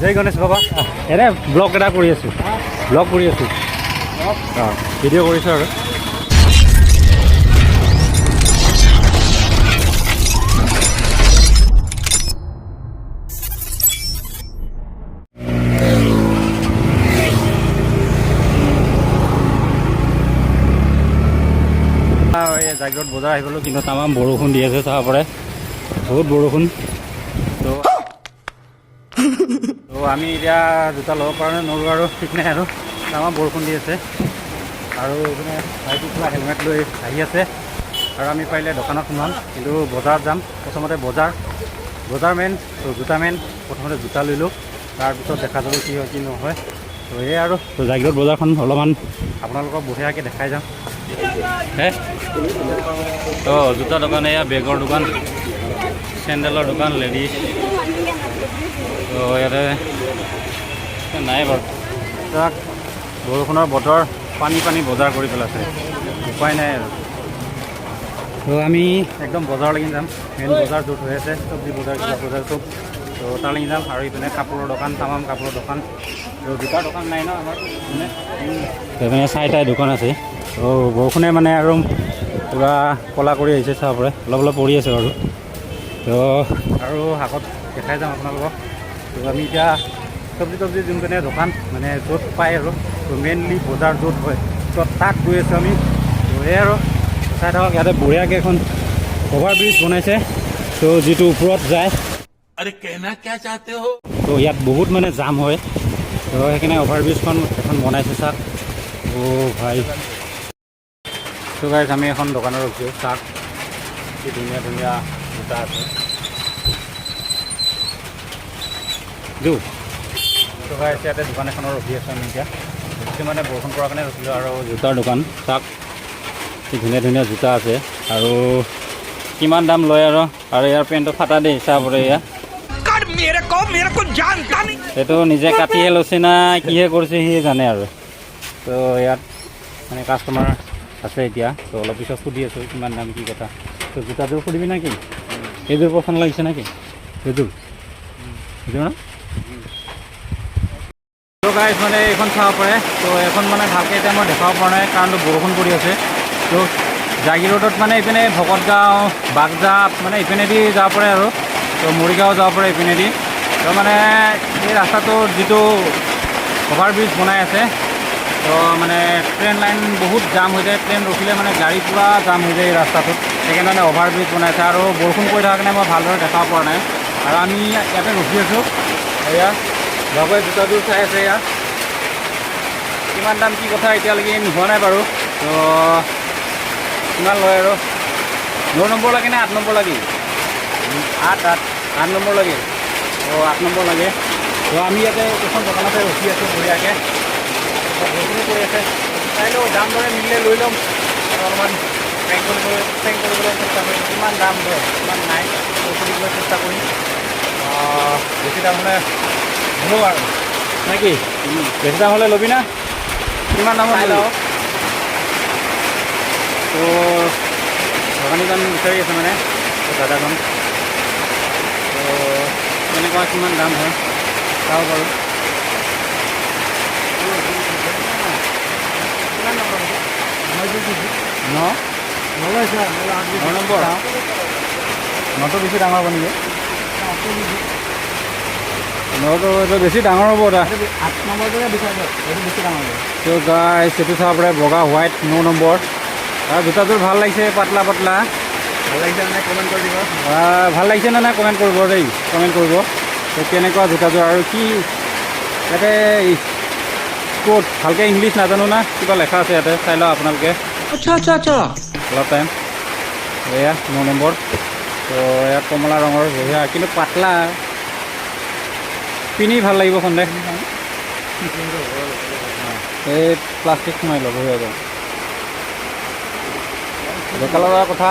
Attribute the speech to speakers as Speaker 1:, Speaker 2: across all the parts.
Speaker 1: জয় গণেশ বাবা এনে ব্লগ এটা কৰি আছোঁ ব্লগ কৰি আছোঁ অঁ ভিডিঅ' কৰিছোঁ আৰু জাগিৰোড বজাৰ আহি গ'লোঁ কিন্তু তামাম বৰষুণ দি আছে চাব পাৰে বহুত বৰষুণ তো আমি এতিয়া জোতা ল'ব পৰা নৰোঁ আৰু ঠিক নাই আৰু তামাম বৰষুণ দি আছে আৰু এইপিনে ভাইটি কিবা হেলমেট লৈ আহি আছে আৰু আমি পাৰিলে দোকানত সোমাম কিন্তু বজাৰত যাম প্ৰথমতে বজাৰ মেইন তো জোতা মেইন প্ৰথমতে জোতা লৈ লওঁ তাৰপিছত দেখা যাব কি হয় কি নহয় তো এই আৰু জাগিৰোড বজাৰখন অলপমান আপোনালোকক বঢ়িয়াকৈ দেখাই যাম হে তো জোতা দোকান এয়া বেগৰ দোকান চেণ্ডেলৰ দোকান লেডিজ তো ইয়াতে নাই বাৰু তাক বৰষুণৰ বতৰ পানী বজাৰ কৰি পেলাইছে উপায় নাই আৰু তো আমি একদম বজাৰলৈকে যাম মেইন বজাৰ য'ত হৈ আছে চব্জি বজাৰ কিবা বজাৰ চব তো তালৈকে যাম আৰু ইপিনে কাপোৰৰ দোকান তামাম কাপোৰৰ দোকান তো জোতাৰ দোকান নাই ন আমাৰ মানে সেইপিনে চাই দোকান আছে তো বৰষুণে মানে আৰু পূৰা ক'লা কৰি আহিছে চাব পাৰে অলপ পৰি আছে বাৰু তো আৰু আগত দেখাই যাম আপোনালোকক তো আমি এতিয়া চব্জি যোনপিনে দোকান মানে য'ত পায় আৰু তো মেইনলি বজাৰ য'ত হয় তো তাত গৈ আছোঁ আমি তো এই আৰু চাই থাকক ইয়াতে বঢ়িয়াকৈ এখন অভাৰ ব্ৰিজ বনাইছে তো যিটো ওপৰত যায় তো ইয়াত বহুত মানে জাম হয় তো সেইকাৰণে অভাৰ ব্ৰিজখন এখন বনাইছে চাওক অ' ভাই তো গাইজ আমি এখন দোকানত ৰখিছোঁ চাওক কি ধুনীয়া জোতা আছে তো গাইজ ইয়াতে দোকান এখনৰ ৰখি আছোঁ আমি এতিয়া বেছি মানে বৰষুণ পৰাৰ কাৰণে ৰখিলোঁ আৰু জোতাৰ দোকান চাওক কি ধুনীয়া জোতা আছে আৰু কিমান দাম লয় আৰু ইয়াৰ পেণ্টটো ফাটা দেই চাব পাৰে এয়া সেইটো নিজে কাটিহে লৈছে না কিহে কৰিছে সিয়ে জানে আৰু তো ইয়াত মানে কাষ্টমাৰ আছে এতিয়া তো অলপ পিছত সুধি আছোঁ কিমান দাম কি কথা তো জোতাযোৰ সুধিবি নেকি এইযোৰ পচন্দ লাগিছে নেকি এইযোৰ ন তো গাইজ মানে এইখন চাব পাৰে তো এখন মানে ভালকৈ এতিয়া মই দেখাব পৰা নাই কাৰণটো বৰষুণ পৰি আছে তো জাগিৰোডত মানে ইপিনে ভকতগাঁও বাগজাপ মানে ইপিনেদি যাব পাৰে আৰু তো মৰিগাঁও যাব পাৰে ইপিনেদি তো মানে এই ৰাস্তাটোৰ যিটো অভাৰ ব্ৰিজ বনাই আছে তো মানে ট্ৰেইন লাইন বহুত জাম হৈ যায় ট্ৰেইন ৰখিলে মানে গাড়ী পূৰা জাম হৈ যায় এই ৰাস্তাটোত সেইকাৰণে মানে অভাৰ ব্ৰিজ বনাইছে আৰু বৰষুণ পৰি থকাৰ কাৰণে মই ভালদৰে দেখাব পৰা নাই আৰু আমি ইয়াতে ৰখি আছোঁ এয়া লগৰ জোতাযোৰ চাই আছে এয়া কিমান দাম কি কথা এতিয়ালৈকে নোহোৱা নাই বাৰু তো কিমান লয় আৰু 9 নম্বৰ লাগে নে 8 নম্বৰ লাগে 8 নম্বৰ লাগে তো 8 নম্বৰ লাগে তো আমি ইয়াতে এখন দোকানতে ৰখি আছোঁ বঢ়িয়াকৈ বৰষুণো পৰি আছে চাই লওঁ দাম দৰে মিলিলে লৈ ল'ম আৰু অলপমান পেং কৰিবলৈ চেষ্টা কৰিম কিমান দাম লয় কিমান নাই সুধিবলৈ চেষ্টা কৰিম বেছি দাম হ'লে ল'ব আৰু নে কি বেছি দাম হ'লে ল'বি না কিমান দামত চাই লওঁ তো দোকানীজন বিচাৰি আছে মানে দাদাজন তো তেনেকুৱা কিমান দাম হয় চাব বাৰু ন নম্বৰ নটো বেছি ডাঙৰ হ'ব নেকি নটো এইটো বেছি ডাঙৰ হ'ব এটা 8 নম্বৰটোকে বিচাৰিব এইটো বেছি ডাঙৰ হ'ব তো গাইজ সেইটো চাব পাৰে বগা হোৱাইট 9 নম্বৰ আৰু জোতাযোৰ ভাল লাগিছে পাতলা ভাল লাগিছে নে কমেণ্ট কৰি দিব ভাল লাগিছে নে নাই কমেণ্ট কৰিব দেই কমেণ্ট কৰিব তো কেনেকুৱা জোতাযোৰ আৰু কি ইয়াতে ক'ত ভালকৈ ইংলিছ নাজানো না কিবা লেখা আছে ইয়াতে চাই লওক আপোনালোকে আচ্ছা অলপ টাইম এয়া 9 নম্বৰ তো ইয়াত কমলা ৰঙৰ বঢ়িয়া কিন্তু পাতলা পিন্ধি ভাল লাগিব সন্দেহ এই প্লাষ্টিক সোমাই ল'ব বঢ়িয়া যাব ডেকা লগাৰ কথা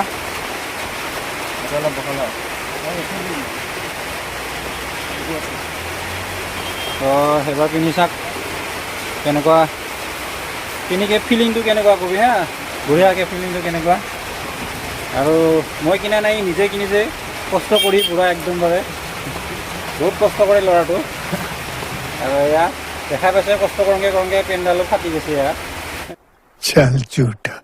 Speaker 1: অলপ বহলা তো সেইবাৰ পিন্ধি চাওক কেনেকুৱা কিনিকে ফিলিংটো কেনেকুৱা কবি হা বঢ়িয়াকৈ ফিলিংটো কেনেকুৱা আৰু মই কিনা নাই নিজে কিনিছে কষ্ট কৰি পূৰা একদম বহুত কষ্ট কৰে ল'ৰাটো আৰু এয়া দেখা পাইছে কষ্ট কৰোঁগে পেনডালো ফাটি গৈছে এয়া
Speaker 2: चल झूठा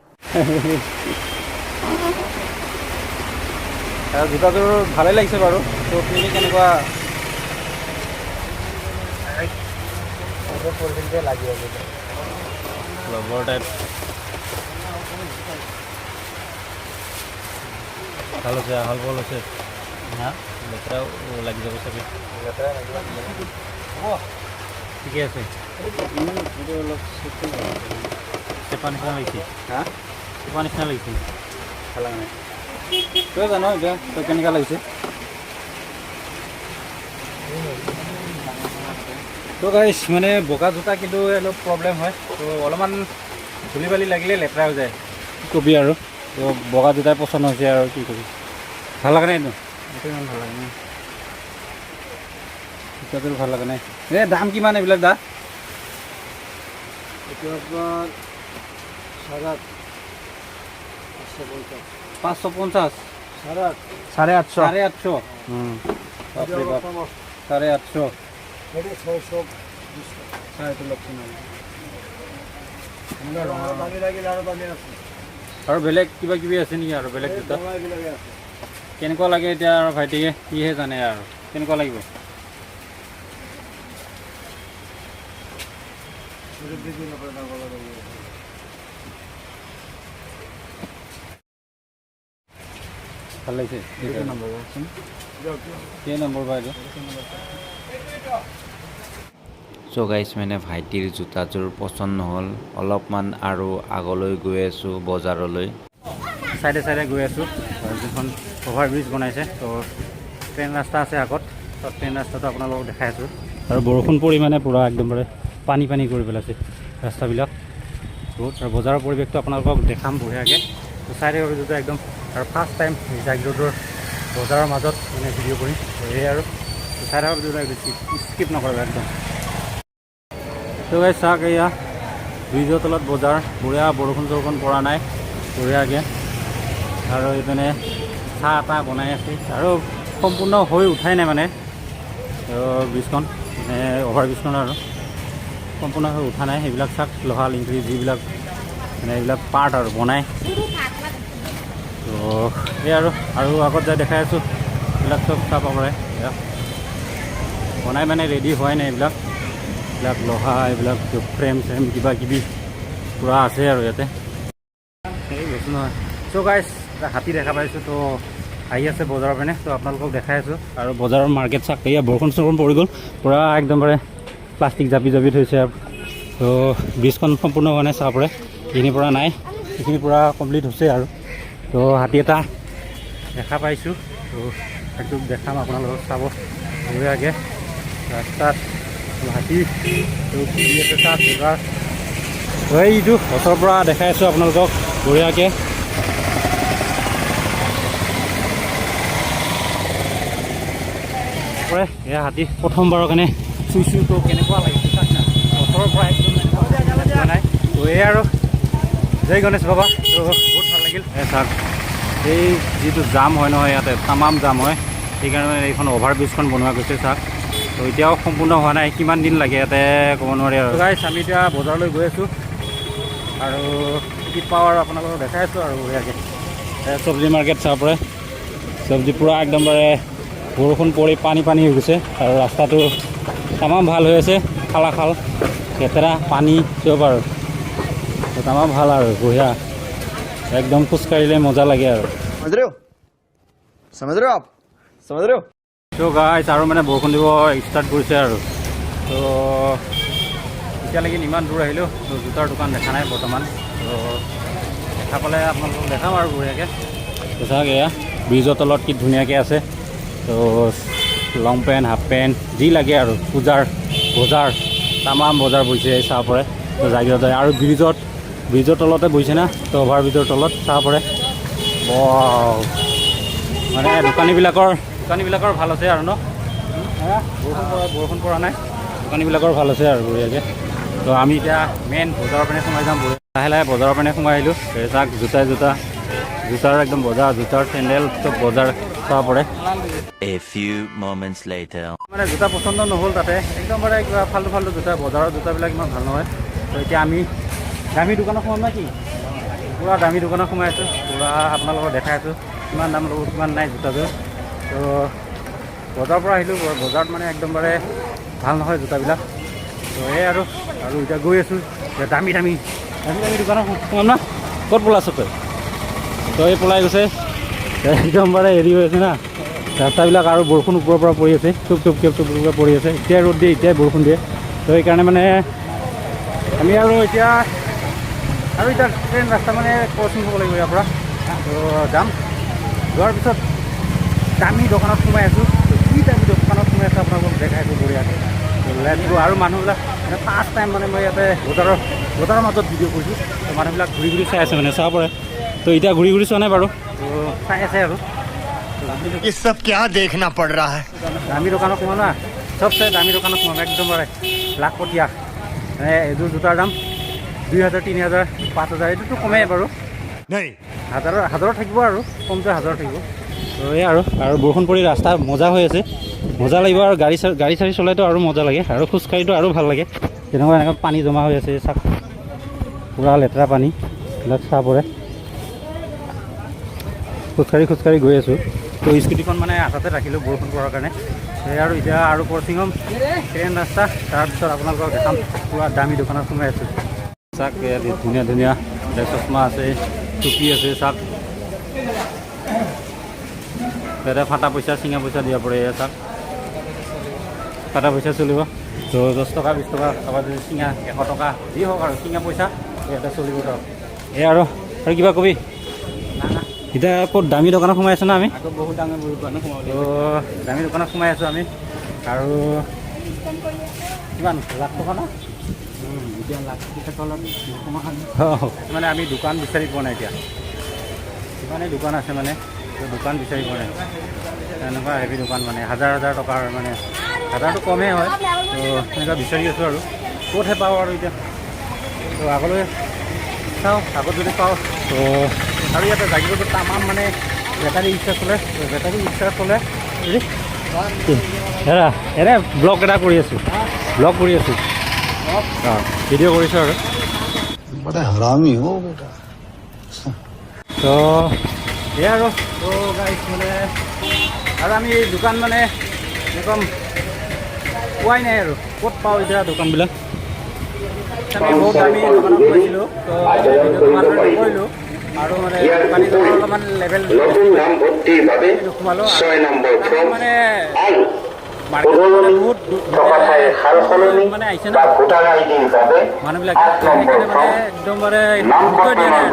Speaker 1: আৰু জোতাযোৰ ভালেই লাগিছে বাৰু তো পিন্ধি কেনেকুৱা লাগি আছে লগৰ টাইপ ভাল হৈছে আহল বহল হৈছে হা লেতেৰাও লাগি যাব চাগে লেতেৰা লাগিব হ'ব ঠিকে আছে এইটো অলপ চেপা নিচিনা লাগিছে হা চেপা নিচিনা লাগিছে ভাল লগা নাই তই জানো এতিয়া তই কেনেকুৱা লাগিছে তো গাইছ মানে বগা জোতা কিন্তু অলপ প্ৰব্লেম হয় তো অলপমান ধূলি বালি লাগিলে লেতেৰা হৈ যায় কি কবি আৰু তো বগা জোতাই পচন্দ হৈছে আৰু কি কবি ভাল লগা নাই এইটো এইটো ইমান ভাল লগা নাই জোতাটোৰ ভাল লগা নাই এই দাম কিমান এইবিলাক দা এইটো আপোনাৰ 550 850 850 আৰু বেলেগ কিবা কিবি আছে নেকি আৰু বেলেগ জোতা কেনেকুৱা লাগে এতিয়া আৰু ভাইটিকে কিহে জানে আৰু কেনেকুৱা লাগিব ভাল লাগিছে কেই নম্বৰ বা এইটো
Speaker 3: চ' গাইছ মানে ভাইটিৰ জোতাযোৰ পচন্দ নহ'ল অলপমান আৰু আগলৈ গৈ আছোঁ বজাৰলৈ
Speaker 1: চাইডে চাইডে গৈ আছোঁ যোনখন অভাৰ ব্ৰিজ বনাইছে তো ট্ৰেইন ৰাস্তা আছে আগত তো ট্ৰেইন ৰাস্তাটো আপোনালোকক দেখাই আছোঁ আৰু বৰষুণ পৰি মানে পূৰা একদমবাৰে পানী কৰি পেলাইছে ৰাস্তাবিলাক বহুত আৰু বজাৰৰ পৰিৱেশটো আপোনালোকক দেখাম বঢ়িয়াকৈ তো চাইডে দুটা একদম আৰু ফাৰ্ষ্ট টাইম জাগি ৰোডৰ বজাৰৰ মাজত মানে ভিডিঅ' কৰিম সেয়ে আৰু চাইডে দুটা স্কিপ নকৰিব একদম তো গাইছ চাওক এয়া ব্ৰিজৰ তলত বজাৰ বঢ়িয়া বৰষুণ পৰা নাই বঢ়িয়াকৈ আৰু এইপিনে চাহ এটা বনাই আছে আৰু সম্পূৰ্ণ হৈ উঠাই নাই মানে ব্ৰিজখন মানে অভাৰ ব্ৰিজখন আৰু সম্পূৰ্ণ হৈ উঠা নাই সেইবিলাক চাওক লোহা লিংকৰি যিবিলাক মানে এইবিলাক পাৰ্ট আৰু বনাই তো এই আৰু আগত যাই দেখাই আছোঁ এইবিলাক চব চাব পাৰে বনাই মানে ৰেডি হোৱাই নাই এইবিলাক লোহা এইবিলাক ফ্ৰেম কিবা কিবি পূৰা আছে আৰু ইয়াতে এই বস্তু নহয় চ' গাইছ হাতী দেখা পাইছোঁ তো আহি আছে বজাৰৰ পিনে তো আপোনালোকক দেখাই আছোঁ আৰু বজাৰৰ মাৰ্কেট চাক এয়া বৰষুণ পৰি গ'ল পূৰা একদমবাৰে প্লাষ্টিক জাপি থৈছে আৰু তো ব্ৰিজখন সম্পূৰ্ণ হোৱা নাই চাব পাৰে এইখিনিৰ পৰা নাই সেইখিনি পূৰা কমপ্লিট হৈছে আৰু তো হাতী এটা দেখা পাইছোঁ তো সেইটো দেখাম আপোনালোকক চাব বঢ়িয়াকৈ ৰাস্তাত হাতী আছে তাত বজাৰ এইটো ওচৰৰ পৰা দেখাই আছোঁ আপোনালোকক বঢ়িয়াকৈ এয়া হাতী প্ৰথমবাৰৰ কাৰণে চুইছোঁ তো কেনেকুৱা লাগিছে চাওক না ওচৰৰ পৰা একদম নাই তো এই আৰু জয় গণেশ বাবা তো বহুত ভাল লাগিল চাওক এই যিটো জাম হয় নহয় ইয়াতে তামাম জাম হয় সেইকাৰণে এইখন অভাৰ ব্ৰিজখন বনোৱা গৈছে চাওক তো এতিয়াও সম্পূৰ্ণ হোৱা নাই কিমান দিন লাগে ইয়াতে ক'ব নোৱাৰি আৰু গাইছ আমি এতিয়া বজাৰলৈ গৈ আছোঁ আৰু কি পাওঁ আৰু আপোনালোকক দেখাই আছোঁ আৰু বঢ়িয়াকৈ চব্জি মাৰ্কেট চাব পাৰে চব্জি পূৰা একদমবাৰে বৰষুণ পৰি পানী হৈ গৈছে আৰু ৰাস্তাটো তামাম ভাল হৈ আছে খাল লেতেৰা পানী চব আৰু তামাম ভাল আৰু বঢ়িয়া একদম খোজকাঢ়িলে মজা লাগে আৰু
Speaker 2: समझ रहे हो आप
Speaker 1: তো গাইছ আৰু মানে বৰষুণ দিব ষ্টাৰ্ট কৰিছে আৰু তো এতিয়ালৈকে ইমান দূৰ আহিলোঁ তো জোতাৰ দোকান দেখা নাই বৰ্তমান তো দেখা পালে আপোনালোকক দেখাম আৰু বঢ়িয়াকৈ তো চাওক এয়া ব্ৰিজৰ তলত কি ধুনীয়াকৈ আছে তো লং পেণ্ট হাফ পেণ্ট যি লাগে আৰু পূজাৰ বজাৰ তামাম বজাৰ বহিছে চাব পাৰে তো জাগিৰত আৰু ব্ৰিজৰ তলতে বহিছে না তো অভাৰ ব্ৰিজৰ তলত চাব পাৰে মানে দোকানীবিলাকৰ ভাল আছে আৰু ন বৰষুণ পৰা নাই দোকানীবিলাকৰ ভাল আছে আৰু বঢ়িয়াকৈ তো আমি এতিয়া মেইন বজাৰৰ পিনে সোমাই যাম লাহে বজাৰৰ পিনে সোমাই আহিলোঁ চাওক জোতাৰ একদম বজাৰ জোতাৰ চেণ্ডেল চব বজাৰ চাব পৰে
Speaker 3: A few moments later.
Speaker 1: মানে জোতা পচন্দ নহ'ল তাতে একদম মানে কিবা ফাল্টু ফাল্টু জোতা বজাৰৰ জোতাবিলাক ইমান ভাল নহয় তো এতিয়া আমি দামী দোকানত সোমাম নে কি পূৰা দামী দোকানত সোমাই আছোঁ পূৰা আপোনালোকক দেখাই আছোঁ কিমান দাম ল'ব কিমান নাই জোতাযোৰ তো বজাৰৰ পৰা আহিলোঁ বজাৰত মানে একদমবাৰে ভাল নহয় জোতাবিলাক তো এই আৰু এতিয়া গৈ আছোঁ দামী দামী দোকানত সোমাম না ক'ত পলাইছ তই তই পলাই গৈছে একদমবাৰে হেৰি হৈ আছে না ৰাস্তাবিলাক আৰু বৰষুণ ওপৰৰ পৰা পৰি আছে টুপ টুপকৈ পৰি আছে এতিয়া ৰ'দ দিয়ে এতিয়াই বৰষুণ দিয়ে তো সেইকাৰণে মানে আমি এতিয়া ট্ৰেইন ৰাস্তা মানে ক্ৰচিং হ'ব লাগিব ইয়াৰ পৰা তো যাম যোৱাৰ পিছত দামী দোকানত সোমাই আছোঁ কি দামী দোকানত সোমাই আছোঁ আপোনালোকক দেখাই আছোঁ বঢ়িয়াকৈ লেটছ আৰু মানুহবিলাক মানে ফাৰ্ষ্ট টাইম মানে মই ইয়াতে বজাৰৰ মাজত ভিডিঅ' কৰিছোঁ তো মানুহবিলাক ঘূৰি ঘূৰি চাই আছে মানে চাব পাৰে তো এতিয়া ঘূৰি ঘূৰি চোৱা নাই বাৰু তো চাই আছে আৰু
Speaker 2: ये सब क्या देखना पड़ रहा है
Speaker 1: দামী দোকানত সোমাম না চবচে দামী দোকানত সোমাম একদমবাৰে লাখপটীয়া মানে এযোৰ জোতাৰ দাম 2000 3000 5000 এইটোতো কমেই বাৰু
Speaker 2: नहीं
Speaker 1: হাজাৰত থাকিব আৰু কমকৈ 1000 থাকিব তো এই আৰু বৰষুণ পৰি ৰাস্তা মজা হৈ আছে মজা লাগিব আৰু গাড়ী চাড়ী চলাইতো আৰু মজা লাগে আৰু খোজকাঢ়িতো আৰু ভাল লাগে এনেকুৱা পানী জমা হৈ আছে চাওক পূৰা লেতেৰা পানী এইবিলাক চাহ পৰে খোজকাঢ়ি গৈ আছোঁ তো স্কুটিখন মানে আধাতে ৰাখিলোঁ বৰষুণ পৰাৰ কাৰণে সেই আৰু এতিয়া আৰু ক্ৰচিং হ'ম ট্ৰেইন ৰাস্তা তাৰপিছত আপোনালোকক দেখাম পূৰা দামী দোকানত সোমাই আছোঁ চাওক ধুনীয়া ধুনীয়া চশমা আছে টুপি আছে চাওক ইয়াতে ফাটা পইচা চিঙা পইচা দিব পাৰে এয়া চাওক ফাটা পইচা চলিব তো 10 টকা 20 টকা কাৰোবাৰ যদি চিঙা 100 টকা যি হওক আৰু চিঙা পইচা ইয়াতে চলিব ধৰক এই আৰু কিবা কবি এতিয়া ক'ত দামী দোকানত সোমাই আছোঁ না আমি বহুত দামী দোকানত সোমাব তো দামী দোকানত সোমাই আছোঁ আমি আৰু কিমান লাখ টকা ন এতিয়া লাখ টকাৰ তলত মানে আমি দোকান বিচাৰি পোৱা নাই এতিয়া কিমানে দোকান আছে মানে তো দোকান বিচাৰি পোৱা নাই এনেকুৱা হেভি দোকান মানে হাজাৰ টকাৰ মানে হাজাৰটো কমেই হয় তো এনেকুৱা বিচাৰি আছোঁ আৰু ক'তহে পাওঁ আৰু এতিয়া তো আগলৈ চাওঁ আগত যদি পাওঁ তো আৰু ইয়াতে জাগিৰোডত তামাম মানে বেটাৰী ৰিক্সা চলে এৰে ব্লগ এটা কৰি আছোঁ ভিডিঅ' কৰিছোঁ আৰু
Speaker 2: बड़ा हरामी हो बेटा
Speaker 1: তো এই আৰু তো গাইছ মানে আৰু আমি দোকান মানে একদম পোৱাই নাই আৰু ক'ত পাওঁ এতিয়া দোকানবিলাক আমি বহুত দামী দোকানত গৈছিলোঁ তো নকৰিলোঁ আৰু মানে দোকানীজনৰ অলপমান লেভেল নোসোমালোঁ মানে বহুত মানে আহিছে না মানুহবিলাক সেইকাৰণে মানে একদমবাৰে গুৰুত্ব দিয়া নাই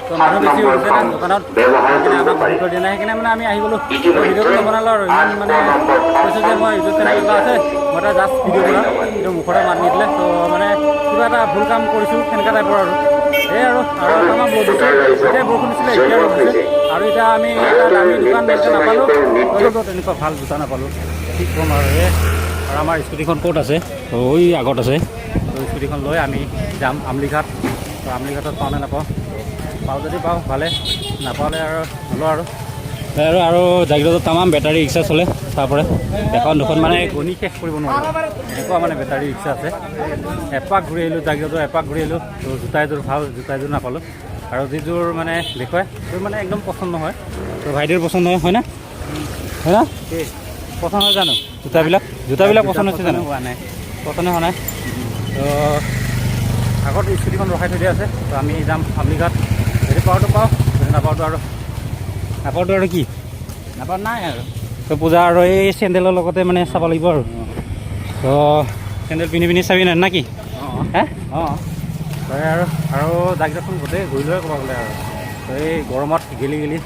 Speaker 1: তো মানুহ বেছি হৈছে না দোকানত সেইকাৰণে আমাক গুৰুত্ব দিয়া নাই সেইকাৰণে মানে আমি আহি গ'লোঁ ভিডিঅ'টো নবনালোঁ আৰু ইমান মানে কৈছোঁ যে মই ইউটিউব চেনেল এটা আছে মই এটা জাষ্ট ভিডিঅ' বনাওঁ কিন্তু মুখতে মাত নিদিলে তো মানে কিবা এটা ভুল কাম কৰিছোঁ সেনেকুৱা টাইপৰ আৰু এই আৰু আমাৰ বহুত দিছে এতিয়াই বৰষুণ দিছিলে এতিয়া ৰ'দ দিছে আৰু এতিয়া আমি এটা দামী দোকান এনেকৈ নাপালোঁ তেনেকুৱা ভাল জোতা নাপালোঁ কি ক'ম আৰু আৰু আমাৰ স্কুটিখন ক'ত আছে তো ওই আগত আছে তো স্কুটিখন লৈ আমি যাম আমলিঘাট তো আমলিঘাটত পাওঁ নে নাপাওঁ পাওঁ যদি পাওঁ ভালে নাপালে আৰু নলওঁ আৰু জাগিৰোডত তামাম বেটাৰী ৰিক্সা চলে তাৰপৰা এখন দুখন মানে গণি শেষ কৰিব নোৱাৰোঁ এনেকুৱা মানে বেটাৰী ৰিক্সা আছে এপাক ঘূৰি আহিলোঁ জাগিৰোডত এপাক ঘূৰি আহিলোঁ তো জোতা এযোৰ ভাল জোতা এযোৰ নাপালোঁ আৰু যিযোৰ মানে দেখুৱাই সেইযোৰ মানে একদম পচন্দ নহয় তো ভাইটিৰ পচন্দ হয় না পচন্দ হয় জানো জোতাবিলাক পচন্দ হৈছে জানো হোৱা নাই পচন্দ হোৱা নাই তো আগত স্কুটিখন ৰখাই থৈ দিয়া আছে তো আমি যাম আমলিঘাট যদি পাওঁতো পাওঁ যদি নাপাওঁতো আৰু কি নাপাওঁ নাই আৰু তো পূজা আৰু এই চেণ্ডেলৰ লগতে মানে চাব লাগিব আৰু তো চেণ্ডেল পিন্ধি চাবি নাই না কি হে আৰু জাগিৰোডখন গোটেই ঘূৰি লৈ ক'ব গ'লে আৰু তো এই গৰমত গেলি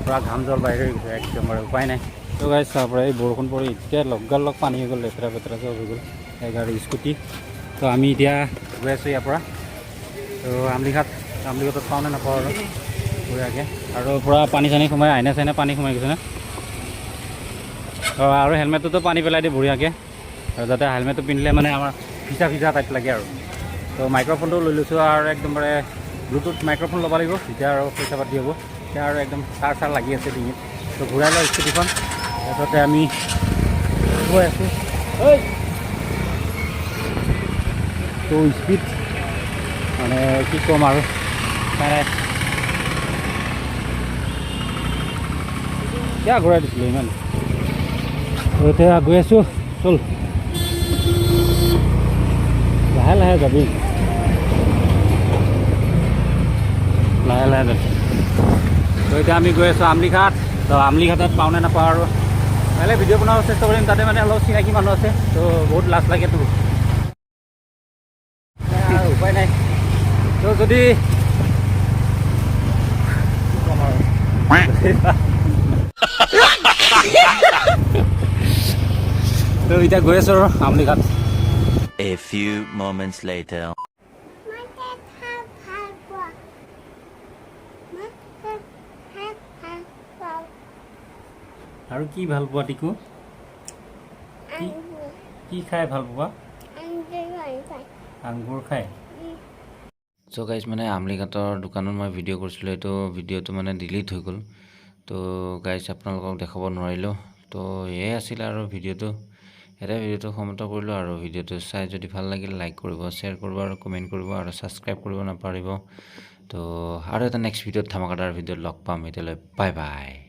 Speaker 1: পূৰা ঘাম জল বাহিৰ হৈ গৈছে একদমবাৰে উপায় নাই তো গাড়ী চাব পৰা এই বৰষুণ পৰি এতিয়া লগালগ পানী হৈ গ'ল লেতেৰা পেতেৰা চব হৈ গ'ল এগাড়ী স্কুটি তো আমি এতিয়া গৈ আছোঁ ইয়াৰ পৰা তো আমলিঘাটত পাওঁ নে নাপাওঁ আৰু বঢ়িয়াকৈ আৰু পূৰা পানী চানী সোমাই আইনা চাইনা পানী সোমাই গৈছে না আৰু হেলমেটটোতো পানী পেলাই দিয়ে বঢ়িয়াকৈ আৰু যাতে হেলমেটটো পিন্ধিলে মানে আমাৰ ভিজা টাইপ লাগে আৰু তো মাইক্ৰফোনটো লৈ লৈছোঁ আৰু একদমবাৰে ব্লুটুথ মাইক্ৰফোন ল'ব লাগিব তেতিয়া আৰু পইচা পাতি হ'ব এতিয়া আৰু একদম চাৰ লাগি আছে ডিঙিত তো ঘূৰাই লওঁ স্কুটিখন তাৰপিছতে আমি গৈ আছোঁ তো স্পীড মানে কি ক'ম আৰু নাই কিয় ঘূৰাই দিছিলোঁ ইমান এতিয়া গৈ আছোঁ চল লাহে লাহে যাবি লাহে লাহে যাবি তো এতিয়া আমি গৈ আছোঁ আমলিঘাট তো আমলিঘাটত পাওঁ নে নাপাওঁ আৰু লাহে ভিডিঅ' বনাব চেষ্টা কৰিম তাতে মানে অলপ চিনাকি মানুহ আছে তো বহুত লাজ লাগেতো উপায় নাই তো যদি তো এতিয়া গৈ আছোঁ আৰু Amlighat
Speaker 4: A few moments later.
Speaker 1: আৰু কি ভাল পোৱা টিকু কি খাই ভাল পোৱা আঙুৰ খাই
Speaker 3: চ' গাইজ মানে আমলিঘাটৰ দোকানত মই ভিডিঅ' কৰিছিলোঁ এইটো ভিডিঅ'টো মানে ডিলিট হৈ গ'ল তো গাইজ আপোনালোকক দেখাব নোৱাৰিলোঁ তো এয়াই আছিল আৰু ভিডিঅ'টো এটাই ভিডিঅ'টো সমাপ্ত কৰিলোঁ আৰু ভিডিঅ'টো চাই যদি ভাল লাগিল লাইক কৰিব শ্বেয়াৰ কৰিব আৰু কমেণ্ট কৰিব আৰু ছাবস্ক্ৰাইব কৰিব নাপাহৰিব তো আৰু এটা নেক্সট ভিডিঅ'ত ধামাকাদাৰ ভিডিঅ'ত লগ পাম এতিয়ালৈ বাই বাই